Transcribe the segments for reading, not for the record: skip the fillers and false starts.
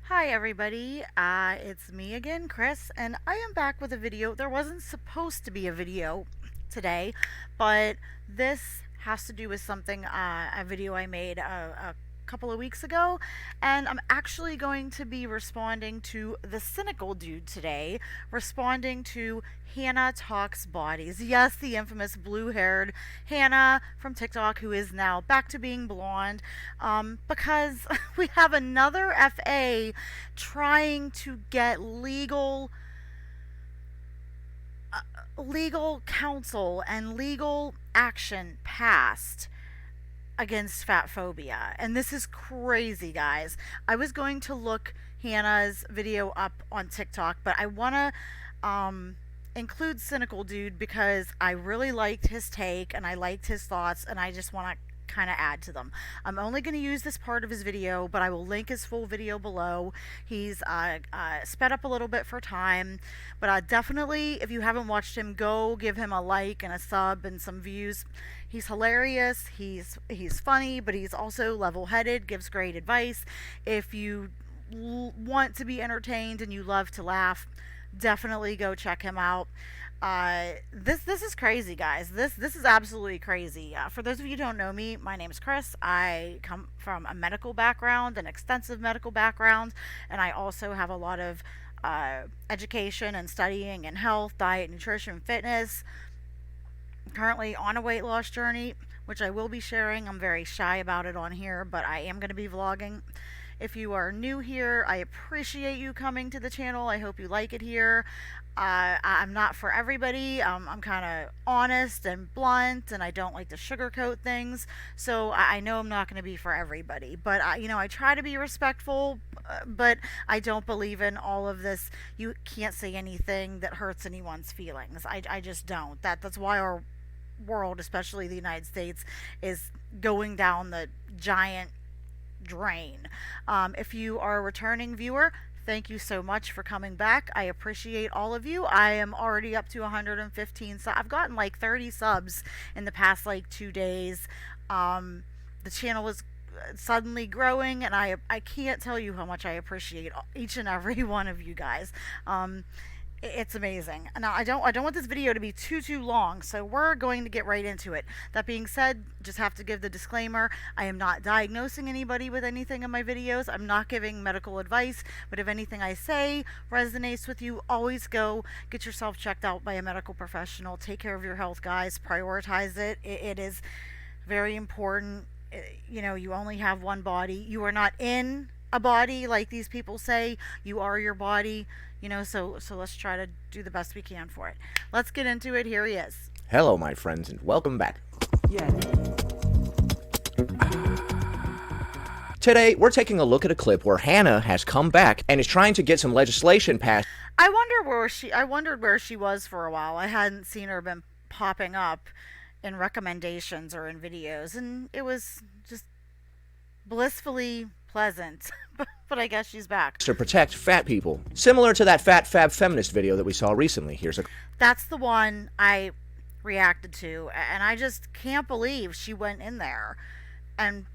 Hi everybody, it's me again, Chris, and I am back with a video. There wasn't supposed to be a video today, but this has to do with something, a video I made a couple of weeks ago, and I'm actually going to be responding to the Cynical dude today, responding to Hannah Talks Bodies. Yes, the infamous blue-haired Hannah from TikTok who is now back to being blonde, because we have another FA trying to get legal counsel and legal action passed against Fatphobia. And this is crazy, guys. I was going to look Hannah's video up on TikTok, but I want to include Cynical Dude because I really liked his take and I liked his thoughts, and I just want to kind of add to them. I'm only going to use this part of his video, but I will link his full video below. He's sped up a little bit for time, but definitely, if you haven't watched him, go give him a like and a sub and some views. He's hilarious. He's funny, but he's also level-headed. Gives great advice. If you want to be entertained and you love to laugh, definitely go check him out. This is crazy, guys. This is absolutely crazy. For those of you who don't know me, my name is Chris. I come from a medical background, an extensive medical background, and I also have a lot of education and studying in health, diet, nutrition, fitness. Currently on a weight loss journey, which I will be sharing. I'm very shy about it on here, but I am going to be vlogging. If you are new here, I appreciate you coming to the channel. I hope you like it here. I'm not for everybody. I'm kind of honest and blunt, and I don't like to sugarcoat things. So I know I'm not going to be for everybody. But I try to be respectful, but I don't believe in all of this. You can't say anything that hurts anyone's feelings. I just don't. That's why our world, especially the United States, is going down the giant drain. If you are a returning viewer, thank you so much for coming back. I appreciate all of you. I am already up to 115 subs. I've gotten like 30 subs in the past like 2 days. The channel is suddenly growing, and I can't tell you how much I appreciate each and every one of you guys. It's amazing. Now I don't want this video to be too long, so we're going to get right into it. That being said, just have to give the disclaimer: I am not diagnosing anybody with anything in my videos. I'm not giving medical advice, but if anything I say resonates with you, always go get yourself checked out by a medical professional. Take care of your health, guys. Prioritize it. It is very important. You only have one body. You are not in a body like these people say. You are your body. So let's try to do the best we can for it. Let's get into it. Here he is. Hello, my friends, and welcome back. Yeah. Today, we're taking a look at a clip where Hannah has come back and is trying to get some legislation passed. I wondered where she was for a while. I hadn't seen her been popping up in recommendations or in videos, and it was just blissfully pleasant. But I guess she's back. To protect fat people, similar to that fat fab feminist video that we saw recently. That's the one I reacted to, and I just can't believe she went in there and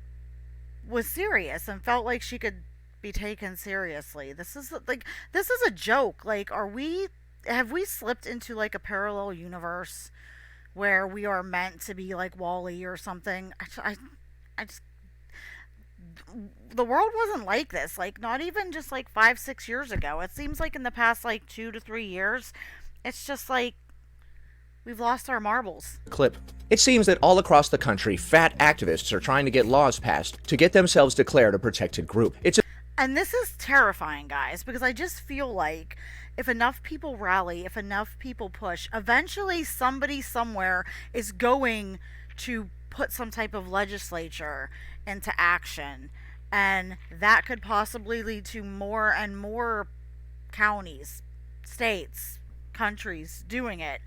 was serious and felt like she could be taken seriously. This is a joke. Like, have we slipped into like a parallel universe where we are meant to be like Wall-E or something? I just the world wasn't like this, like not even just like 5-6 years ago. It seems like in the past like 2 to 3 years, it's just like we've lost our marbles. Clip. It seems that all across the country, fat activists are trying to get laws passed to get themselves declared a protected group. And this is terrifying, guys, because I just feel like if enough people rally, if enough people push, eventually somebody somewhere is going to put some type of legislature into action, and that could possibly lead to more and more counties, states, countries doing it.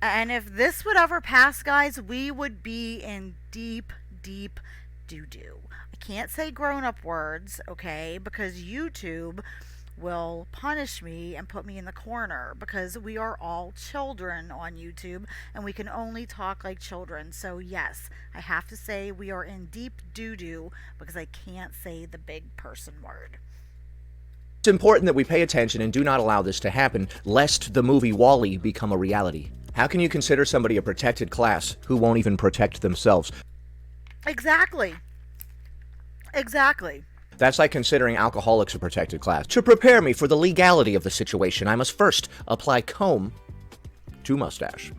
And if this would ever pass, guys, we would be in deep doo-doo. I can't say grown-up words, okay, because YouTube will punish me and put me in the corner, because we are all children on YouTube and we can only talk like children. So yes, I have to say we are in deep doo-doo because I can't say the big person word. It's important that we pay attention and do not allow this to happen, lest the movie WALL-E become a reality. How can you consider somebody a protected class who won't even protect themselves? Exactly. Exactly. That's like considering alcoholics a protected class. To prepare me for the legality of the situation, I must first apply comb to mustache.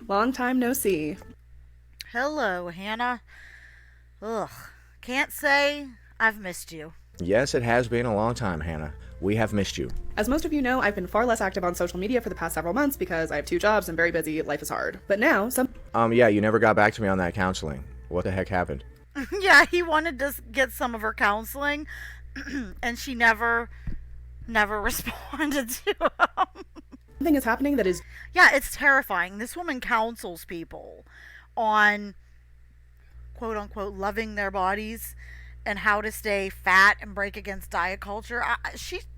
Long time no see. Hello, Hannah. Ugh. Can't say I've missed you. Yes, it has been a long time, Hannah. We have missed you. As most of you know, I've been far less active on social media for the past several months because I have 2 jobs and very busy, life is hard. But now, Yeah, you never got back to me on that counseling. What the heck happened? Yeah, he wanted to get some of her counseling, and she never responded to him. something is happening that is Yeah, it's terrifying. This woman counsels people on quote unquote loving their bodies and how to stay fat and break against diet culture.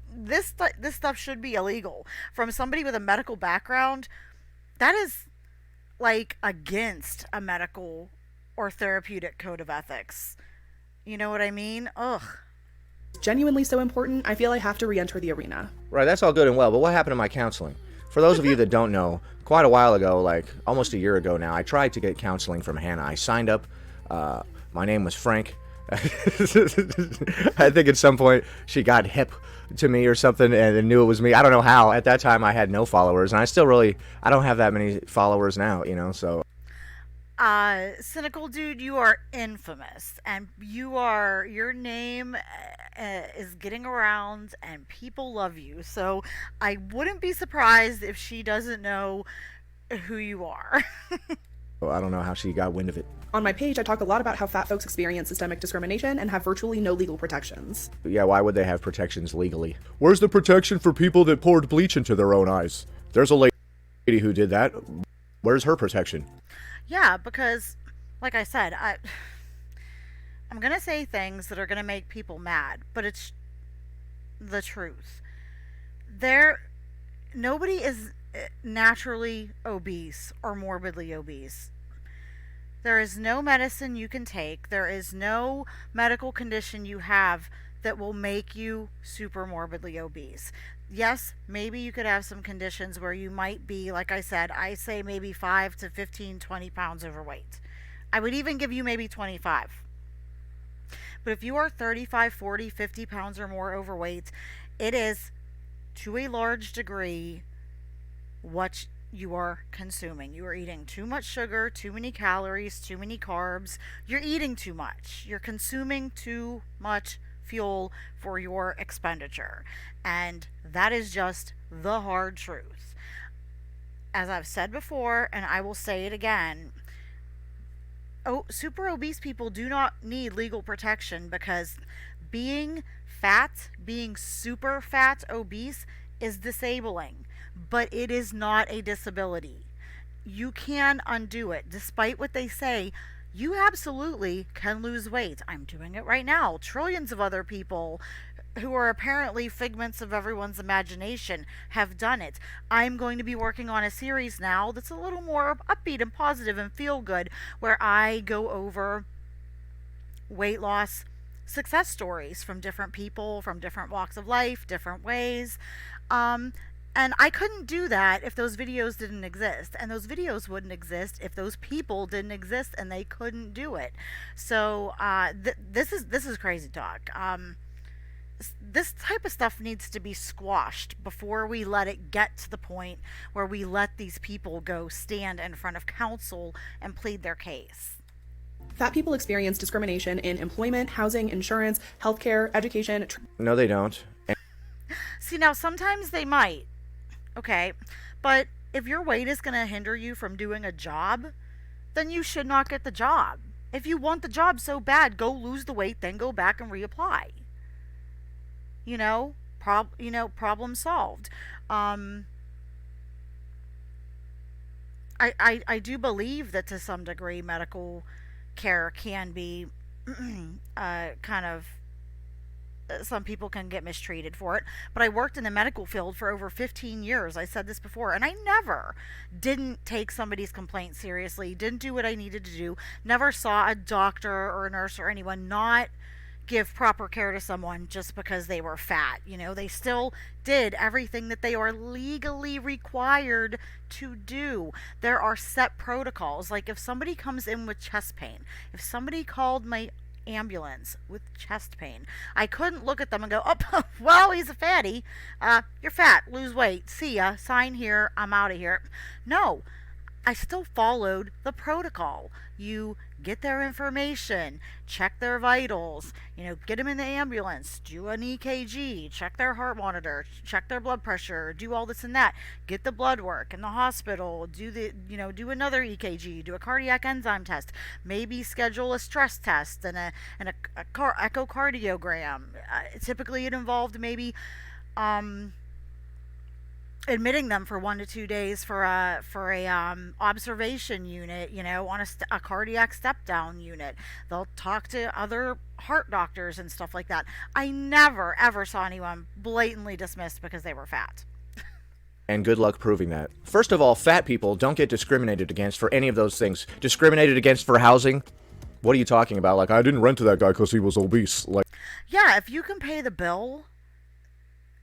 This stuff should be illegal. From somebody with a medical background, that is like against a medical or therapeutic code of ethics. You know what I mean? Ugh. genuinely so important, I feel I have to re-enter the arena. Right, that's all good and well, but what happened to my counseling? For those of you that don't know, quite a while ago, like almost a year ago now, I tried to get counseling from Hannah. I signed up. My name was Frank. I think at some point she got hip to me or something and knew it was me. I don't know how. At that time, I had no followers, and I don't have that many followers now, so. Cynical dude, you are infamous, and your name is getting around, and people love you. So I wouldn't be surprised if she doesn't know who you are. Well, I don't know how she got wind of it. On my page, I talk a lot about how fat folks experience systemic discrimination and have virtually no legal protections. Yeah, why would they have protections legally? Where's the protection for people that poured bleach into their own eyes? There's a lady who did that. Where's her protection? Yeah, because, like I said, I'm gonna say things that are gonna make people mad, but it's the truth. Nobody is naturally obese or morbidly obese. There is no medicine you can take. There is no medical condition you have that will make you super morbidly obese. Yes, maybe you could have some conditions where you might be, like I said, I say maybe 5 to 15, 20 pounds overweight. I would even give you maybe 25. But if you are 35, 40, 50 pounds or more overweight, it is to a large degree what you are consuming. You are eating too much sugar, too many calories, too many carbs. You're eating too much. You're consuming too much fuel for your expenditure. And that is just the hard truth. As I've said before, and I will say it again, super obese people do not need legal protection because being fat, being super fat obese is disabling, but it is not a disability. You can undo it. Despite what they say, you absolutely can lose weight. I'm doing it right now. Trillions of other people who are apparently figments of everyone's imagination have done it. I'm going to be working on a series now that's a little more upbeat and positive and feel good, where I go over weight loss success stories from different people, from different walks of life, different ways. And I couldn't do that if those videos didn't exist. And those videos wouldn't exist if those people didn't exist and they couldn't do it. So this is crazy talk. This type of stuff needs to be squashed before we let it get to the point where we let these people go stand in front of counsel and plead their case. Fat people experience discrimination in employment, housing, insurance, healthcare, education. No, they don't. See, now sometimes they might. Okay, but if your weight is going to hinder you from doing a job, then you should not get the job. If you want the job so bad, go lose the weight, then go back and reapply. Problem solved. I do believe that to some degree medical care can be kind of, some people can get mistreated for it, but I worked in the medical field for over 15 years. I said this before, and I never didn't take somebody's complaint seriously, didn't do what I needed to do, never saw a doctor or a nurse or anyone not give proper care to someone just because they were fat. They still did everything that they are legally required to do. There are set protocols. Like if somebody comes in with chest pain, if somebody called my ambulance with chest pain, I couldn't look at them and go, oh, well, he's a fatty. You're fat, lose weight, see ya, sign here, I'm out of here. No, I still followed the protocol. You get their information, check their vitals, get them in the ambulance, do an EKG, check their heart monitor, check their blood pressure, do all this and that, get the blood work in the hospital, do another EKG, do a cardiac enzyme test, maybe schedule a stress test and a echocardiogram. Typically, it involved maybe admitting them for 1 to 2 days for a observation unit, on a cardiac step down unit. They'll talk to other heart doctors and stuff like that. I never ever saw anyone blatantly dismissed because they were fat. And good luck proving that. First of all, fat people don't get discriminated against for any of those things. Discriminated against for housing? What are you talking about? Like, I didn't rent to that guy because he was obese. Like, yeah, if you can pay the bill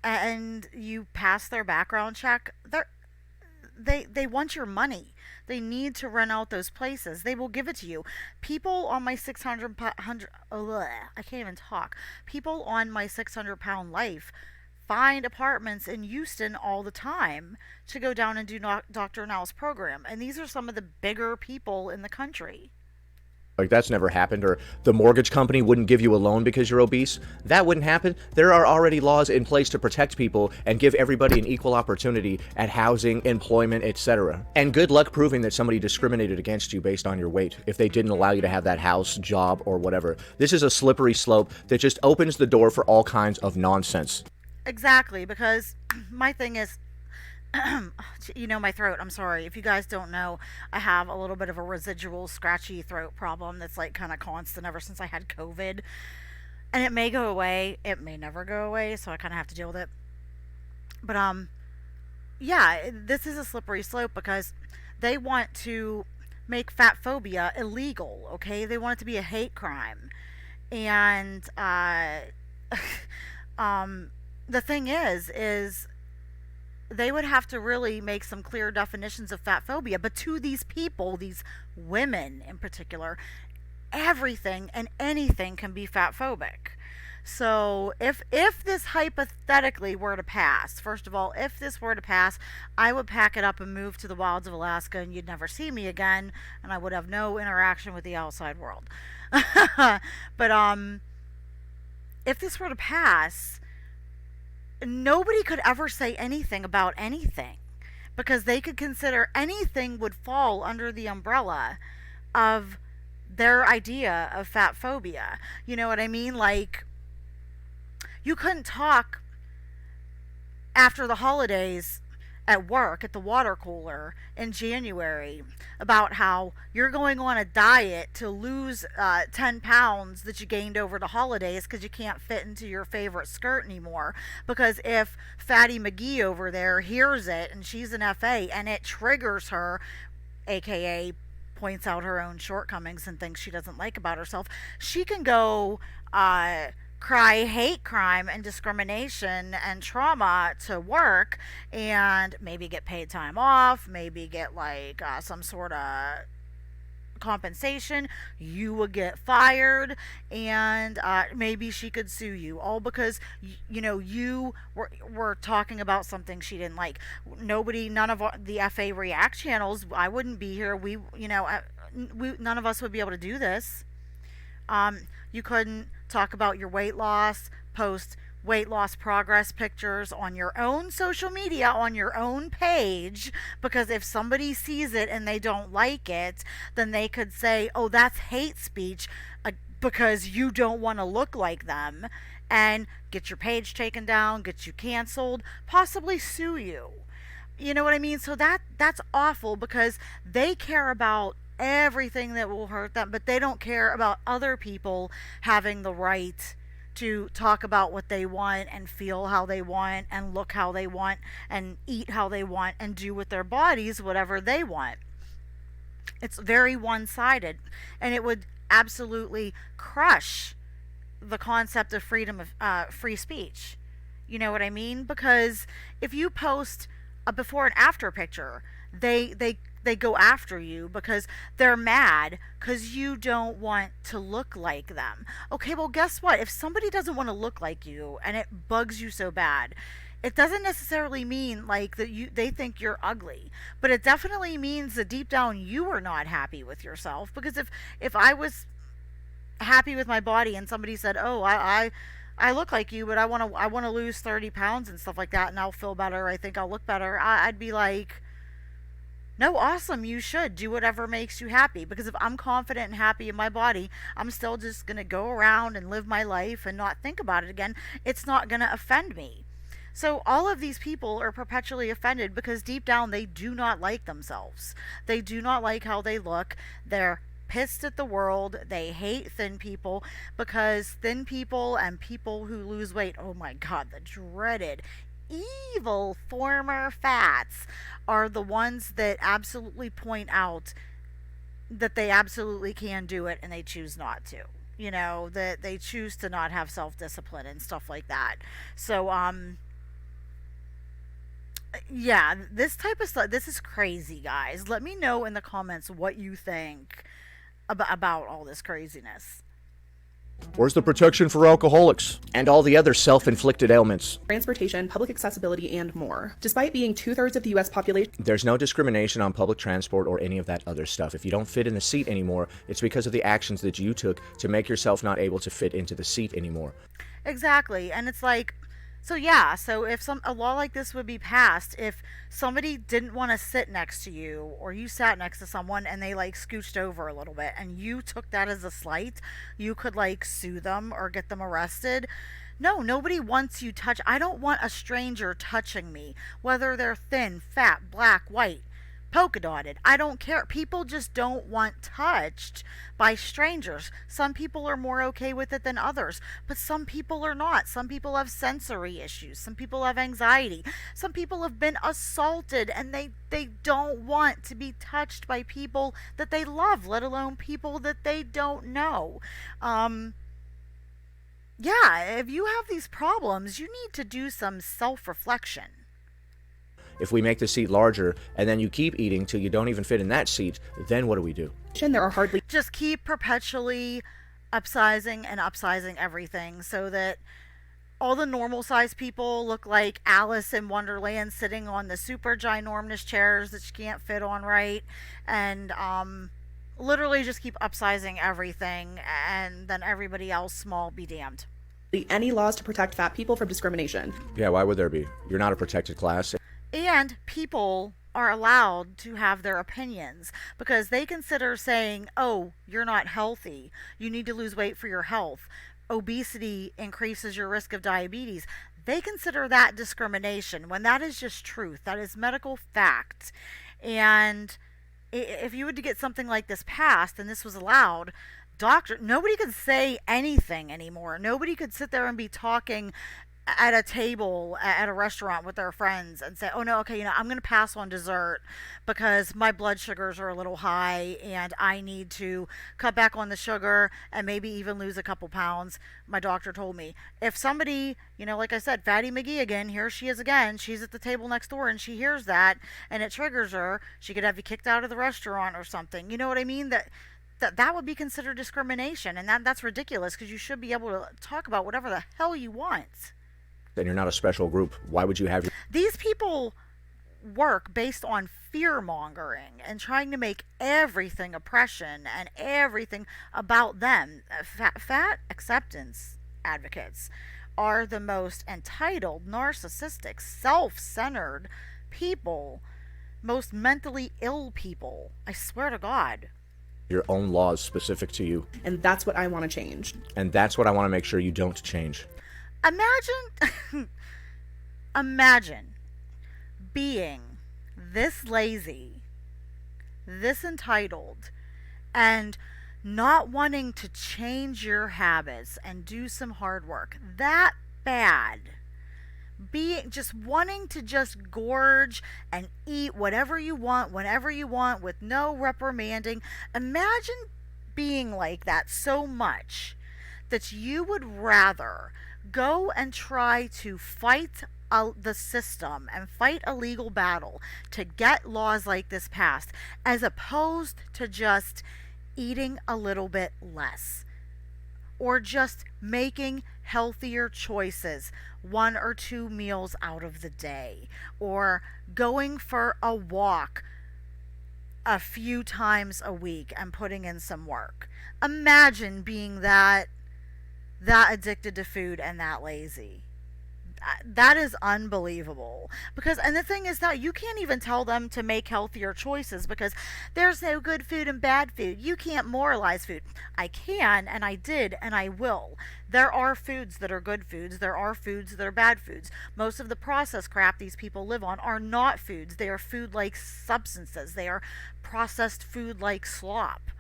and you pass their background check, they want your money. They need to rent out those places. They will give it to you. People on my 600 I can't even talk. People on my 600-pound life find apartments in Houston all the time to go down and do Dr. Now's program. And these are some of the bigger people in the country. Like, that's never happened. Or the mortgage company wouldn't give you a loan because you're obese. That wouldn't happen. There are already laws in place to protect people and give everybody an equal opportunity at housing, employment, etc. And good luck proving that somebody discriminated against you based on your weight if they didn't allow you to have that house, job, or whatever. This is a slippery slope that just opens the door for all kinds of nonsense. Exactly, because my thing is, my throat, I'm sorry. If you guys don't know, I have a little bit of a residual scratchy throat problem that's like kind of constant ever since I had COVID. And it may go away, it may never go away, so I kind of have to deal with it. But yeah, this is a slippery slope because they want to make fat phobia illegal, okay? They want it to be a hate crime. And the thing is they would have to really make some clear definitions of fat phobia. But to these people, these women in particular, everything and anything can be fat phobic. So if this hypothetically were to pass, first of all, if this were to pass, I would pack it up and move to the wilds of Alaska, and you'd never see me again, and I would have no interaction with the outside world. But if this were to pass, nobody could ever say anything about anything because they could consider anything would fall under the umbrella of their idea of fat phobia. You know what I mean? Like, you couldn't talk after the holidays at work at the water cooler in January about how you're going on a diet to lose 10 pounds that you gained over the holidays because you can't fit into your favorite skirt anymore. Because if Fatty McGee over there hears it and she's an FA and it triggers her, aka points out her own shortcomings and things she doesn't like about herself, she can go cry hate crime and discrimination and trauma to work and maybe get paid time off, maybe get like some sort of compensation. You would get fired, and maybe she could sue you, all because you were talking about something she didn't like. None of the FA React channels, I wouldn't be here. None of us would be able to do this. You couldn't talk about your weight loss, post weight loss progress pictures on your own social media, on your own page, because if somebody sees it and they don't like it, then they could say, oh, that's hate speech because you don't want to look like them, and get your page taken down, get you canceled, possibly sue you. You know what I mean? So that's awful because they care about everything that will hurt them, but they don't care about other people having the right to talk about what they want and feel how they want and look how they want and eat how they want and do with their bodies whatever they want. It's very one-sided, and it would absolutely crush the concept of freedom of free speech. You know what I mean? Because if you post a before and after picture, they go after you because they're mad because you don't want to look like them. Okay, well, guess what? If somebody doesn't want to look like you and it bugs you so bad, it doesn't necessarily mean like that they think you're ugly, but it definitely means that deep down you are not happy with yourself. Because if I was happy with my body and somebody said, "Oh, I look like you, but I want to lose 30 pounds and stuff like that, and I'll feel better. I think I'll look better." I'd be like, "No, awesome. You should do whatever makes you happy." Because if I'm confident and happy in my body, I'm still just gonna go around and live my life and not think about it again. It's not gonna offend me. So all of these people are perpetually offended because deep down they do not like themselves. They do not like how they look. They're pissed at the world. They hate thin people because thin people and people who lose weight, oh my god, the dreaded evil former fats are the ones that absolutely point out that they absolutely can do it and they choose not to. You know, that they choose to not have self-discipline and stuff like that. So yeah, this type of stuff, this is crazy, guys. Let me know in the comments what you think about all this craziness. Where's the protection for alcoholics and all the other self-inflicted ailments? Transportation, public accessibility, and more. Despite being 2/3 of the U.S. population, There's no discrimination on public transport or any of that other stuff. If you don't fit in the seat anymore, it's because of the actions that you took to make yourself not able to fit into the seat anymore. Exactly. And it's like, so yeah, so if a law like this would be passed, if somebody didn't want to sit next to you or you sat next to someone and they like scooched over a little bit and you took that as a slight, you could like sue them or get them arrested. No, nobody wants you touch. I don't want a stranger touching me, whether they're thin, fat, black, white, polka dotted. I don't care. People just don't want touched by strangers. Some people are more okay with it than others, but some people are not. Some people have sensory issues. Some people have anxiety. Some people have been assaulted and they don't want to be touched by people that they love, let alone people that they don't know. Yeah, if you have these problems, you need to do some self-reflection. If we make the seat larger and then you keep eating till you don't even fit in that seat, then what do we do? there are hardly Just keep perpetually upsizing and upsizing everything so that all the normal sized people look like Alice in Wonderland sitting on the super ginormous chairs that you can't fit on right. And literally just keep upsizing everything, and then everybody else small be damned. any laws to protect fat people from discrimination. Yeah, why would there be? You're not a protected class. And people are allowed to have their opinions because they consider saying, "Oh, you're not healthy. You need to lose weight for your health. Obesity increases your risk of diabetes." They consider that discrimination when that is just truth. That is medical fact. And if you were to get something like this passed and this was allowed, nobody could say anything anymore. Nobody could sit there and be talking at a table at a restaurant with their friends and say, "Oh no, okay, I'm going to pass on dessert because my blood sugars are a little high and I need to cut back on the sugar and maybe even lose a couple pounds. My doctor told me." If somebody, like I said, Fatty McGee again, here she is again, she's at the table next door and she hears that and it triggers her, she could have you kicked out of the restaurant or something. You know what I mean? That would be considered discrimination, and that's ridiculous because you should be able to talk about whatever the hell you want. Then you're not a special group. Why would you have your... These people work based on fear mongering and trying to make everything oppression and everything about them. Fat acceptance advocates are the most entitled, narcissistic, self-centered people, most mentally ill people. I swear to God. your own laws specific to you? And that's what I want to change. And that's what I want to make sure you don't change. Imagine being this lazy, this entitled, and not wanting to change your habits and do some hard work. That bad. Just wanting to just gorge and eat whatever you want, whenever you want, with no reprimanding. Imagine being like that so much that you would rather go and try to fight the system and fight a legal battle to get laws like this passed, as opposed to just eating a little bit less, or just making healthier choices 1 or 2 meals out of the day, or going for a walk a few times a week and putting in some work. Imagine being that addicted to food and that lazy. That is unbelievable. Because, and the thing is that you can't even tell them to make healthier choices, because there's no good food and bad food. You can't moralize food. I can, and I did, and I will. There are foods that are good foods. There are foods that are bad foods. Most of the processed crap these people live on are not foods. They are food-like substances. They are processed food like slop.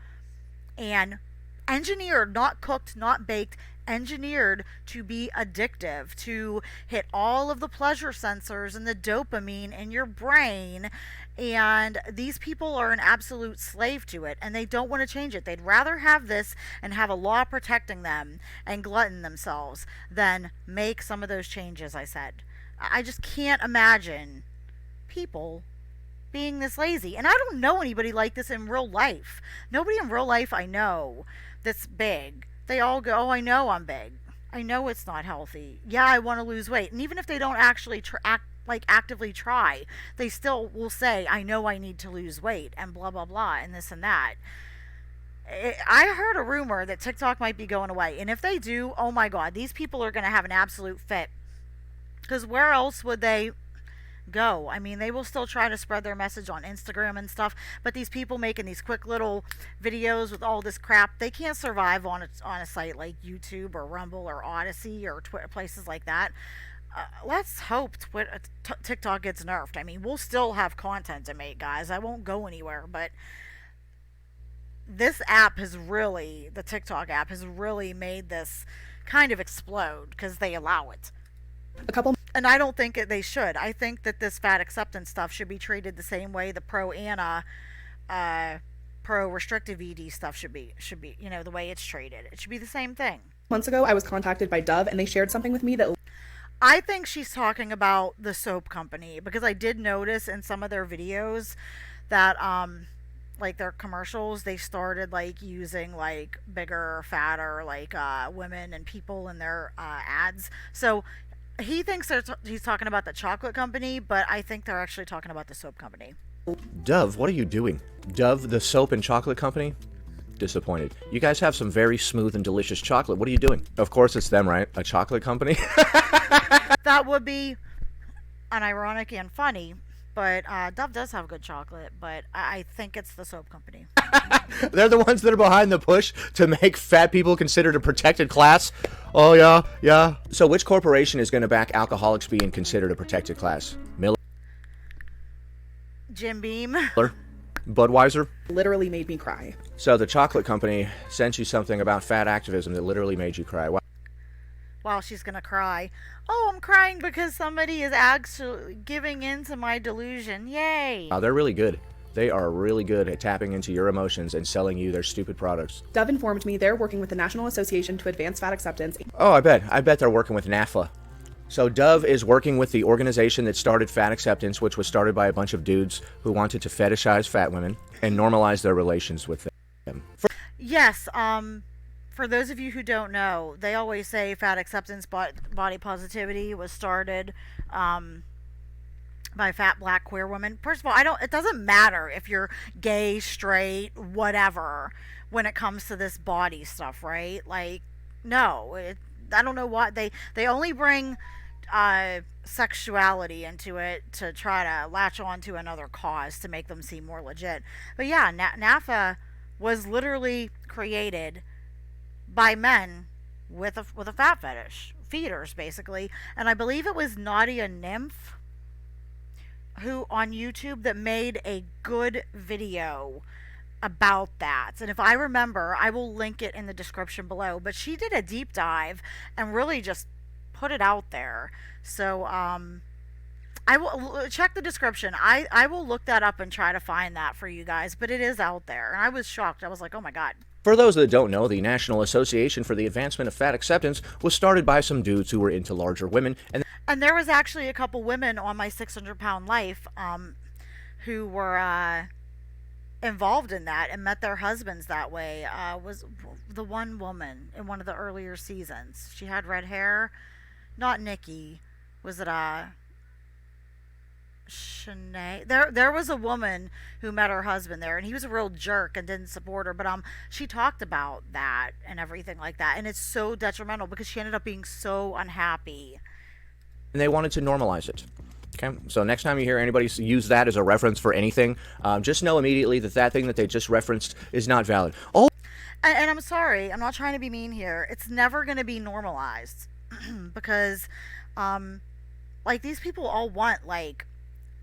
And engineered, not cooked, not baked, engineered to be addictive, to hit all of the pleasure sensors and the dopamine in your brain. And these people are an absolute slave to it, and they don't want to change it. They'd rather have this and have a law protecting them and glutton themselves than make some of those changes I said. I just can't imagine people being this lazy. And I don't know anybody like this in real life. Nobody in real life I know that's big. They all go, oh, I know I'm big. I know it's not healthy. Yeah, I want to lose weight. And even if they don't actually actively try, they still will say, I know I need to lose weight, and blah, blah, blah, and this and that. I heard a rumor that TikTok might be going away. And if they do, oh my God, these people are going to have an absolute fit. Because where else would they go? I mean, they will still try to spread their message on Instagram and stuff, but these people making these quick little videos with all this crap, they can't survive on a site like YouTube or Rumble or Odyssey or Twitter, places like that. Let's hope TikTok gets nerfed. I mean, we'll still have content to make, guys. I won't go anywhere, but this app has really, the TikTok app has really made this kind of explode because they allow it. A couple. And I don't think they should. I think that this fat acceptance stuff should be treated the same way the pro restrictive ED stuff should be, you know, the way it's treated. It should be the same thing. Months ago, I was contacted by Dove, and they shared something with me that I think she's talking about the soap company, because I did notice in some of their videos that like their commercials, they started like using like bigger, fatter like women and people in their ads. So he thinks he's talking about the chocolate company, but I think they're actually talking about the soap company. Dove, what are you doing? Dove, the soap and chocolate company? Disappointed. You guys have some very smooth and delicious chocolate. What are you doing? Of course it's them, right? A chocolate company? That would be unironic and funny, but Dove does have good chocolate, but I think it's the soap company. They're the ones that are behind the push to make fat people considered a protected class. Oh, yeah, yeah. So which corporation is going to back alcoholics being considered a protected class? Miller? Jim Beam? Budweiser? literally made me cry. So the chocolate company sent you something about fat activism that literally made you cry. Wow, she's gonna cry. Oh, I'm crying because somebody is actually giving in to my delusion. Yay! Wow, they're really good. They are really good at tapping into your emotions and selling you their stupid products. Dove informed me they're working with the National Association to Advance Fat Acceptance. Oh, I bet they're working with NAFLA. So Dove is working with the organization that started Fat Acceptance, which was started by a bunch of dudes who wanted to fetishize fat women and normalize their relations with them. Yes, for those of you who don't know, they always say fat acceptance, body positivity was started by fat black queer women. First of all, it doesn't matter if you're gay, straight, whatever, when it comes to this body stuff, right? Like, no, I don't know why they only bring sexuality into it to try to latch on to another cause to make them seem more legit. But yeah, NAFA was literally created by men with a fat fetish, feeders basically, and I believe it was Nadia Nymph who on YouTube that made a good video about that. And if I remember, I will link it in the description below, but she did a deep dive and really just put it out there. So I will check the description. I will look that up and try to find that for you guys, but it is out there, and I was shocked. I was like, oh my god. For those that don't know, the National Association for the Advancement of Fat Acceptance was started by some dudes who were into larger women, And there was actually a couple women on my 600-pound life who were involved in that and met their husbands that way. Was the one woman in one of the earlier seasons. She had red hair. Not Nikki. Was it Shanae? There was a woman who met her husband there, and he was a real jerk and didn't support her. But she talked about that and everything like that, and it's so detrimental because she ended up being so unhappy. they wanted to normalize it. Okay, so next time you hear anybody use that as a reference for anything, just know immediately that that thing that they just referenced is not valid. Oh, And I'm sorry, I'm not trying to be mean here. It's never going to be normalized because, like, these people all want, like,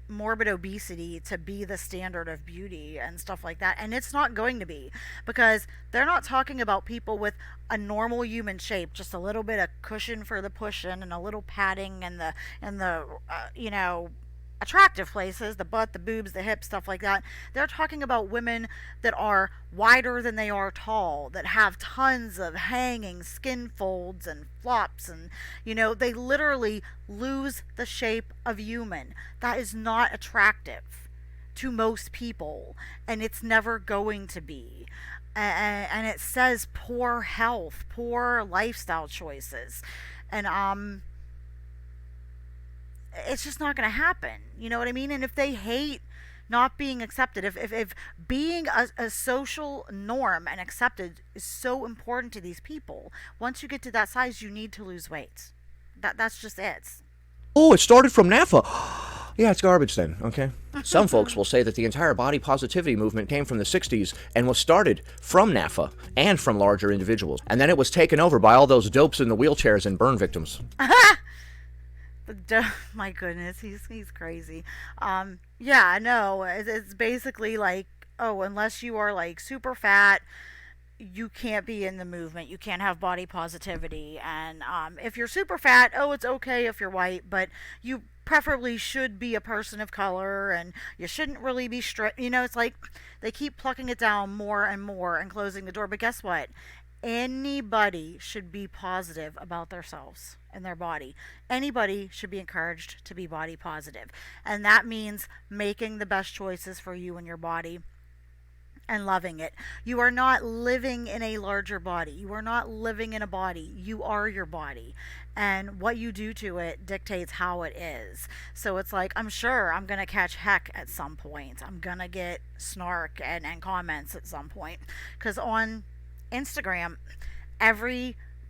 morbid obesity to be the standard of beauty and stuff like that, and it's not going to be, because they're not talking about people with a normal human shape, just a little bit of cushion for the pushing and a little padding and the attractive places, the butt, the boobs, the hips, stuff like that. They're talking about women that are wider than they are tall, that have tons of hanging skin folds and flops, and they literally lose the shape of human. That is not attractive to most people, and it's never going to be. And it says poor health, poor lifestyle choices, and it's just not going to happen. You know what I mean? And if they hate not being accepted, if being a social norm and accepted is so important to these people, once you get to that size, you need to lose weight. That's just it. oh, it started from NAFA. Yeah, it's garbage then, okay? Some folks will say that the entire body positivity movement came from the 60s and was started from NAFA and from larger individuals. And then it was taken over by all those dopes in the wheelchairs and burn victims. My goodness, he's crazy. Yeah, no, it's basically like, oh, unless you are like super fat, you can't be in the movement. You can't have body positivity. And if you're super fat, oh, it's okay if you're white, but you preferably should be a person of color, and you shouldn't really be strict. It's like they keep plucking it down more and more and closing the door. But guess what? Anybody should be positive about themselves and their body. Anybody should be encouraged to be body positive. And that means making the best choices for you and your body and loving it. You are not living in a larger body. You are not living in a body. You are your body. And what you do to it dictates how it is. So it's like, I'm sure I'm going to catch heck at some point. I'm going to get snark and comments at some point. Because on Instagram,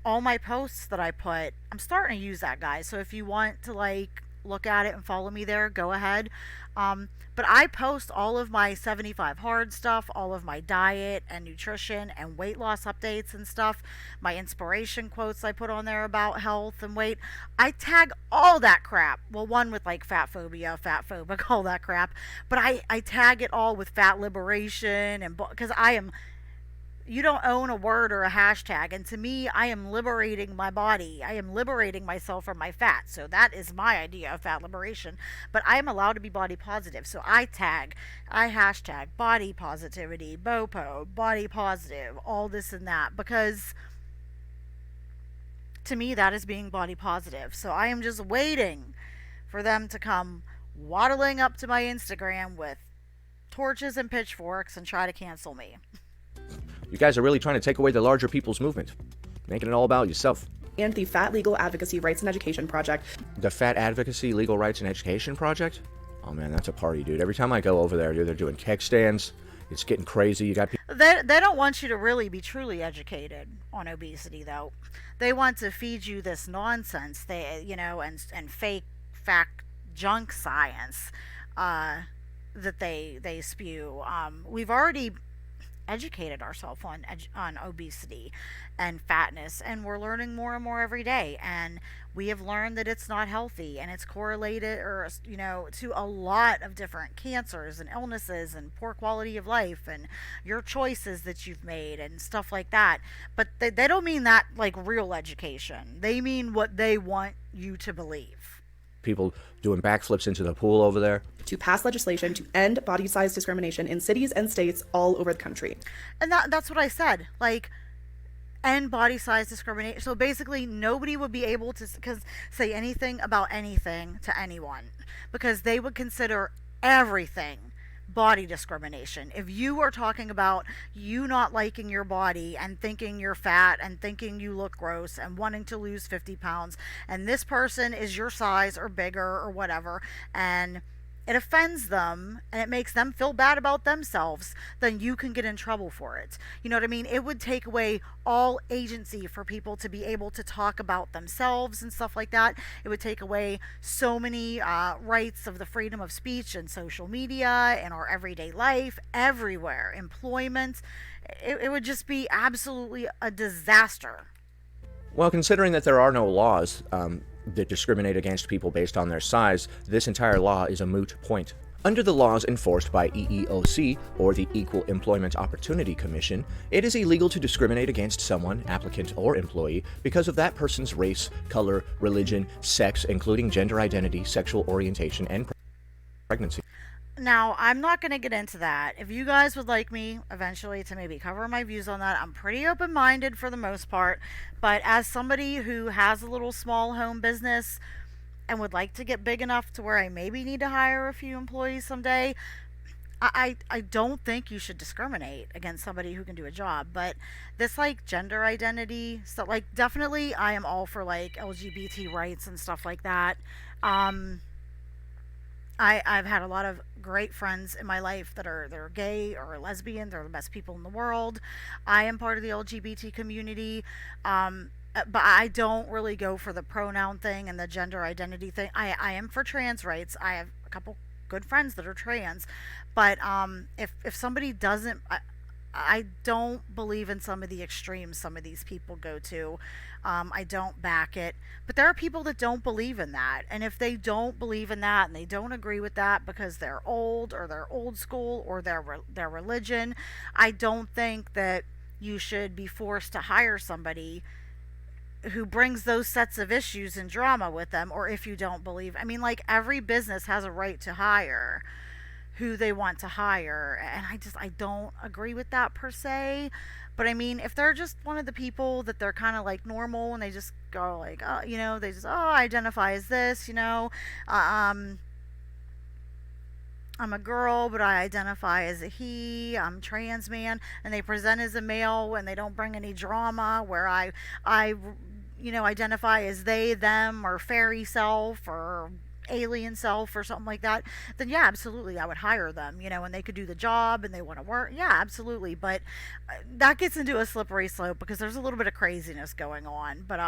all my posts that I put, I'm starting to use that, guys. So if you want to like look at it and follow me there, go ahead. But I post all of my 75 hard stuff, all of my diet and nutrition and weight loss updates and stuff, my inspiration quotes I put on there about health and weight. I tag all that crap. Well, one with like fatphobia, fatphobic, all that crap. But I tag it all with fat liberation, and because you don't own a word or a hashtag, and to me, I am liberating my body. I am liberating myself from my fat. So that is my idea of fat liberation. But I am allowed to be body positive. So I hashtag body positivity, BOPO, body positive, all this and that, because to me that is being body positive. So I am just waiting for them to come waddling up to my Instagram with torches and pitchforks and try to cancel me. You guys are really trying to take away the larger people's movement, making it all about yourself. And the Fat Legal Advocacy Rights and Education Project. The Fat Advocacy Legal Rights and Education Project? Oh man, that's a party, dude. Every time I go over there, they're doing keg stands. It's getting crazy. You got people. They don't want you to really be truly educated on obesity, though. They want to feed you this nonsense, and fake fact junk science that they spew. We've already educated ourselves on obesity and fatness, and we're learning more and more every day, and we have learned that it's not healthy, and it's correlated to a lot of different cancers and illnesses and poor quality of life and your choices that you've made and stuff like that. But they don't mean that like real education. They mean what they want you to believe. people doing backflips into the pool over there. To pass legislation to end body size discrimination in cities and states all over the country. And that's what I said. Like, end body size discrimination. So basically, nobody would be able to say anything about anything to anyone because they would consider everything body discrimination. If you are talking about you not liking your body and thinking you're fat and thinking you look gross and wanting to lose 50 pounds, and this person is your size or bigger or whatever, and it offends them and it makes them feel bad about themselves, then you can get in trouble for it. You know what I mean? It would take away all agency for people to be able to talk about themselves and stuff like that. It would take away so many rights of the freedom of speech and social media and our everyday life, everywhere, employment. It would just be absolutely a disaster. Well, considering that there are no laws that discriminate against people based on their size, this entire law is a moot point. Under the laws enforced by EEOC, or the Equal Employment Opportunity Commission, it is illegal to discriminate against someone, applicant or employee, because of that person's race, color, religion, sex, including gender identity, sexual orientation, and pregnancy. Now, I'm not going to get into that. If you guys would like me eventually to maybe cover my views on that, I'm pretty open minded for the most part. But as somebody who has a little small home business and would like to get big enough to where I maybe need to hire a few employees someday, I don't think you should discriminate against somebody who can do a job. But this, like, gender identity stuff, like, definitely I am all for, like, LGBT rights and stuff like that. I've had a lot of great friends in my life that they're gay or lesbian. They're the best people in the world. I am part of the LGBT community, but I don't really go for the pronoun thing and the gender identity thing. I am for trans rights. I have a couple good friends that are trans, but if somebody doesn't, I don't believe in some of the extremes some of these people go to. I don't back it. But there are people that don't believe in that. And if they don't believe in that and they don't agree with that because they're old or they're old school or their religion, I don't think that you should be forced to hire somebody who brings those sets of issues and drama with them. Or if you don't believe, I mean, like, every business has a right to hire who they want to hire, and I don't agree with that per se. But I mean, if they're just one of the people that they're kind of like normal and they just go like, oh, they just, I identify as this, I'm a girl, but I identify as a he. I'm trans man, and they present as a male, and they don't bring any drama. Where I identify as they, them, or fairy self, or alien self, or something like that. Then yeah, absolutely, I would hire them. And they could do the job, and they want to work. Yeah, absolutely. But that gets into a slippery slope because there's a little bit of craziness going on. But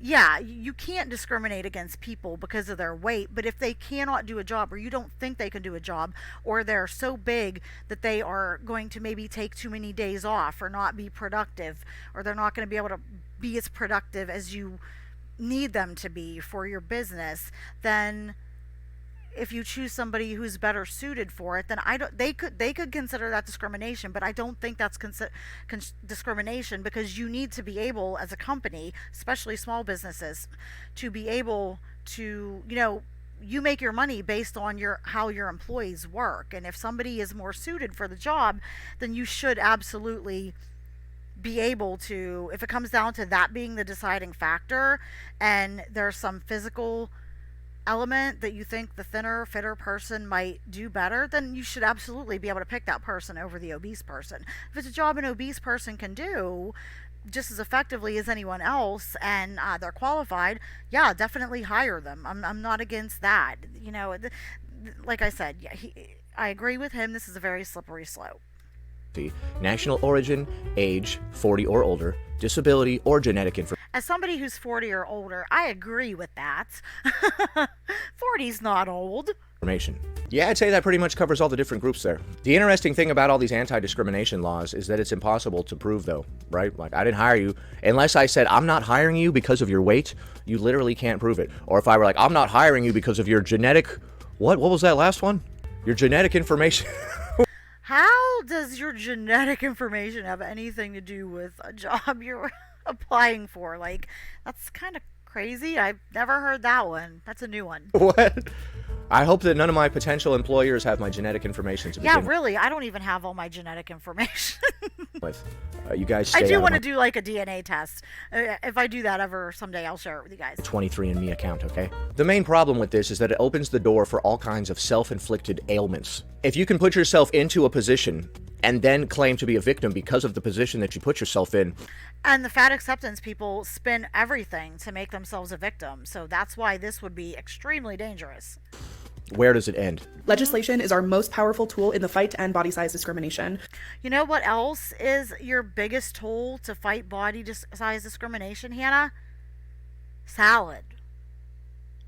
yeah, you can't discriminate against people because of their weight, but if they cannot do a job or you don't think they can do a job, or they're so big that they are going to maybe take too many days off or not be productive, or they're not going to be able to be as productive as you need them to be for your business, then if you choose somebody who's better suited for it, then they could consider that discrimination. But I don't think that's discrimination, because you need to be able, as a company, especially small businesses, to be able to, you make your money based on how your employees work. And if somebody is more suited for the job, then you should absolutely be able to, if it comes down to that being the deciding factor, and there's some physical element that you think the thinner, fitter person might do better, then you should absolutely be able to pick that person over the obese person. If it's a job an obese person can do just as effectively as anyone else, and they're qualified, yeah, definitely hire them. I'm not against that. Like I said, yeah, I agree with him. This is a very slippery slope. National origin, age, 40 or older, disability, or genetic information. As somebody who's 40 or older, I agree with that. 40's not old. Yeah, I'd say that pretty much covers all the different groups there. The interesting thing about all these anti-discrimination laws is that it's impossible to prove, though, right? Like, I didn't hire you. Unless I said, I'm not hiring you because of your weight, you literally can't prove it. Or if I were like, I'm not hiring you because of your genetic... What was that last one? Your genetic information. How does your genetic information have anything to do with a job you're applying for? Like, that's kind of Crazy? I've never heard that one. That's a new one. What? I hope that none of my potential employers have my genetic information to Yeah, begin really. I don't even have all my genetic information. with. You guys I stay do out want to of do like a DNA test. If I do that ever someday, I'll share it with you guys. my 23andMe account, okay? The main problem with this is that it opens the door for all kinds of self-inflicted ailments. If you can put yourself into a position and then claim to be a victim because of the position that you put yourself in. And the fat acceptance people spin everything to make themselves a victim. So that's why this would be extremely dangerous. Where does it end? Legislation is our most powerful tool in the fight to end body size discrimination. You know what else is your biggest tool to fight body size discrimination, Hannah? Salad.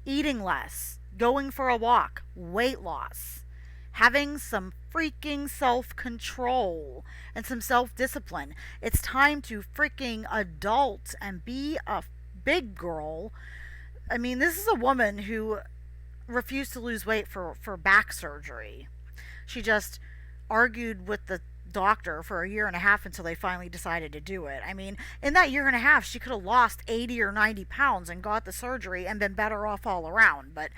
Eating less. Going for a walk. Weight loss. Having some freaking self-control and some self-discipline. It's time to freaking adult and be a big girl. I mean, this is a woman who refused to lose weight for back surgery. She just argued with the doctor for a year and a half until they finally decided to do it. I mean, in that year and a half, she could have lost 80 or 90 pounds and got the surgery and been better off all around. But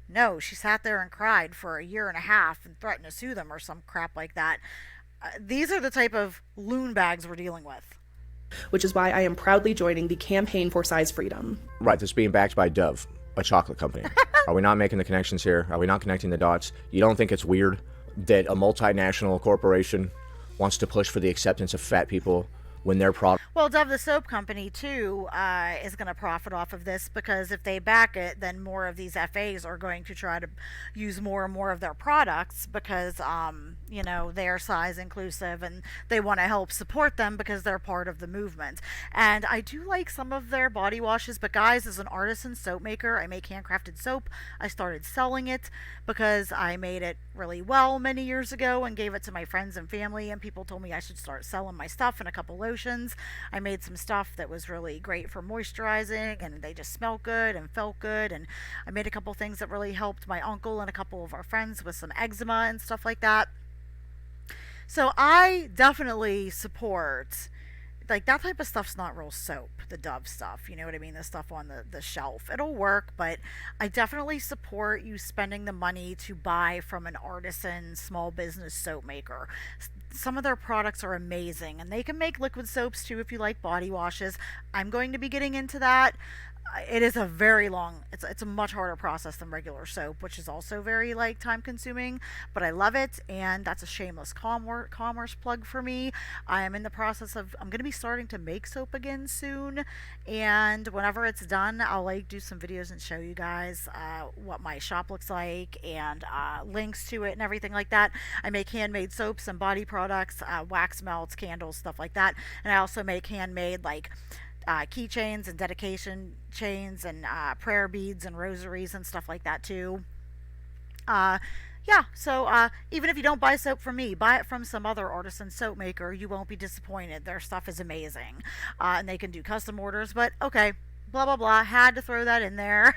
no, she sat there and cried for a year and a half and threatened to sue them or some crap like that. These are the type of loon bags we're dealing with. Which is why I am proudly joining the Campaign for Size Freedom. Right, this being backed by Dove, a chocolate company. Are we not making the connections here? Are we not connecting the dots? You don't think it's weird that a multinational corporation wants to push for the acceptance of fat people when their product... Well, Dove the soap company too is going to profit off of this, because if they back it, then more of these FAs are going to try to use more and more of their products because you know, they're size inclusive and they want to help support them because they're part of the movement. And I do like some of their body washes, but guys, as an artisan soap maker, I make handcrafted soap. I started selling it because I made it really well many years ago and gave it to my friends and family, and people told me I should start selling my stuff and a couple lotions. I made some stuff that was really great for moisturizing, and they just smelled good and felt good. And I made a couple things that really helped my uncle and a couple of our friends with some eczema and stuff like that. So I definitely support, like, that type of stuff's not real soap, the Dove stuff, you know what I mean, the stuff on the shelf. It'll work, but I definitely support you spending the money to buy from an artisan small business soap maker. Some of their products are amazing, and they can make liquid soaps too if you like body washes. I'm going to be getting into that. It is a very long, it's a much harder process than regular soap, which is also very like time consuming, but I love it, and that's a shameless commerce plug for me. I am in the process of, I'm going to be starting to make soap again soon, and whenever it's done, I'll like do some videos and show you guys what my shop looks like, and links to it and everything like that. I make handmade soaps and body products, wax melts, candles, stuff like that, and I also make handmade like keychains and dedication chains and prayer beads and rosaries and stuff like that too. Yeah, so even if you don't buy soap from me, buy it from some other artisan soap maker. You won't be disappointed. Their stuff is amazing, and they can do custom orders. But okay, blah blah blah, had to throw that in there.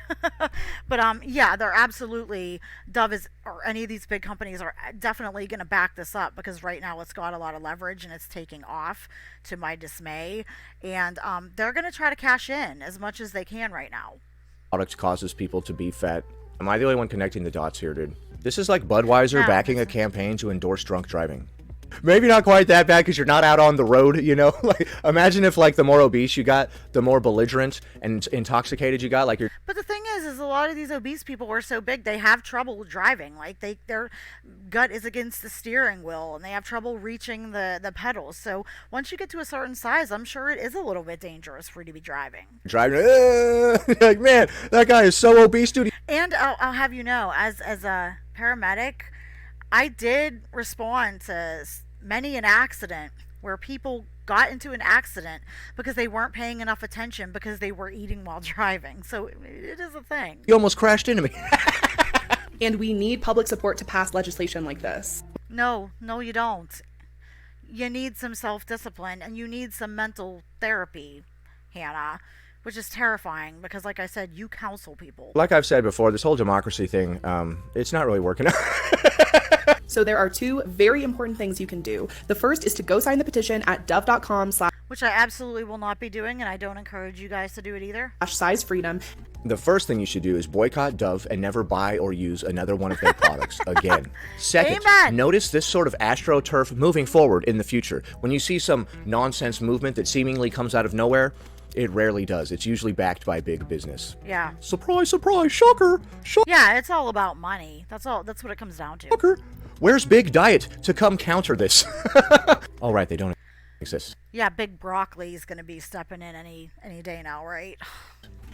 But yeah, they're absolutely, Dove is, or any of these big companies are definitely going to back this up, because right now it's got a lot of leverage and it's taking off to my dismay, and they're going to try to cash in as much as they can right now. Product causes people to be fat. Am I the only one connecting the dots here, dude? This is like Budweiser backing a campaign to endorse drunk driving. Maybe not quite that bad because you're not out on the road, you know? Like, imagine if, like, the more obese you got, the more belligerent and intoxicated you got. Like, you're... But the thing is a lot of these obese people are so big, they have trouble driving. Like, their gut is against the steering wheel, and they have trouble reaching the pedals. So once you get to a certain size, I'm sure it is a little bit dangerous for you to be driving. Like, man, that guy is so obese, dude. And I'll have you know, as a paramedic, I did respond to many an accident where people got into an accident because they weren't paying enough attention because they were eating while driving. So it is a thing. You almost crashed into me. And we need public support to pass legislation like this. No, you don't. You need some self-discipline, and you need some mental therapy, Hannah, which is terrifying because, like I said, you counsel people. Like I've said before, this whole democracy thing, it's not really working out. So there are two very important things you can do. The first is to go sign the petition at dove.com/ which I absolutely will not be doing, and I don't encourage you guys to do it either. Size freedom. The first thing you should do is boycott Dove and never buy or use another one of their products again. Second, Amen. notice this sort of astroturf moving forward in the future. When you see some nonsense movement that seemingly comes out of nowhere, it rarely does. It's usually backed by big business. Yeah. Surprise, surprise, shocker, Yeah, it's all about money. That's all. That's what it comes down to. shocker. Where's Big Diet to come counter this? All right, they don't exist. Yeah, Big Broccoli is going to be stepping in any day now, right?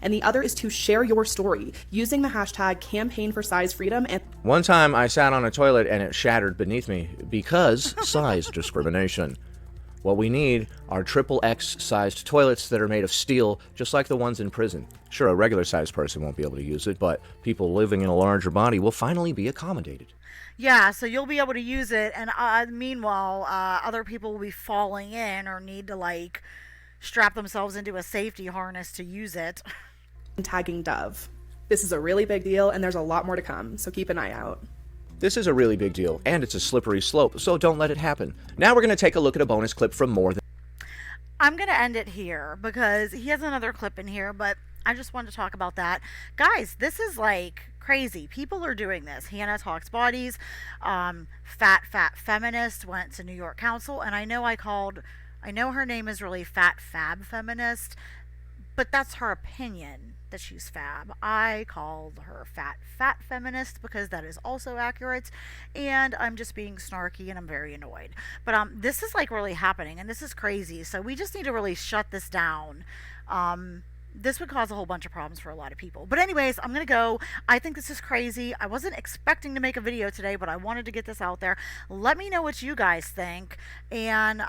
And the other is to share your story using the hashtag campaign for size freedom. And One time I sat on a toilet and it shattered beneath me because size discrimination. What we need are XXX sized toilets that are made of steel, just like the ones in prison. Sure, a regular sized person won't be able to use it, but people living in a larger body will finally be accommodated. Yeah, so you'll be able to use it, and meanwhile, other people will be falling in or need to like strap themselves into a safety harness to use it. tagging Dove. This is a really big deal, and there's a lot more to come, so keep an eye out. This is a really big deal, and it's a slippery slope, so don't let it happen. Now we're going to take a look at a bonus clip from More Than... I'm going to end it here because he has another clip in here, but I just wanted to talk about that. Guys, this is like crazy. People are doing this. Hannah Talks Bodies, Fat Feminist went to New York Council, and I know her name is really Fat Fab Feminist, but that's her opinion that she's fab. I called her fat feminist because that is also accurate, and I'm just being snarky and I'm very annoyed. But this is like really happening, and this is crazy. So we just need to really shut this down. This would cause a whole bunch of problems for a lot of people. But anyways, I'm gonna go. I think this is crazy. I wasn't expecting to make a video today, but I wanted to get this out there. Let me know what you guys think, and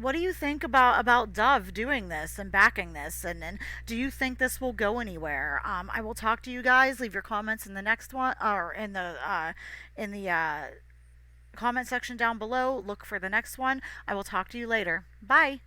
what do you think about Dove doing this and backing this, and do you think this will go anywhere? I will talk to you guys. Leave your comments in the next one, or in the comment section down below. Look for the next one. I will talk to you later. Bye.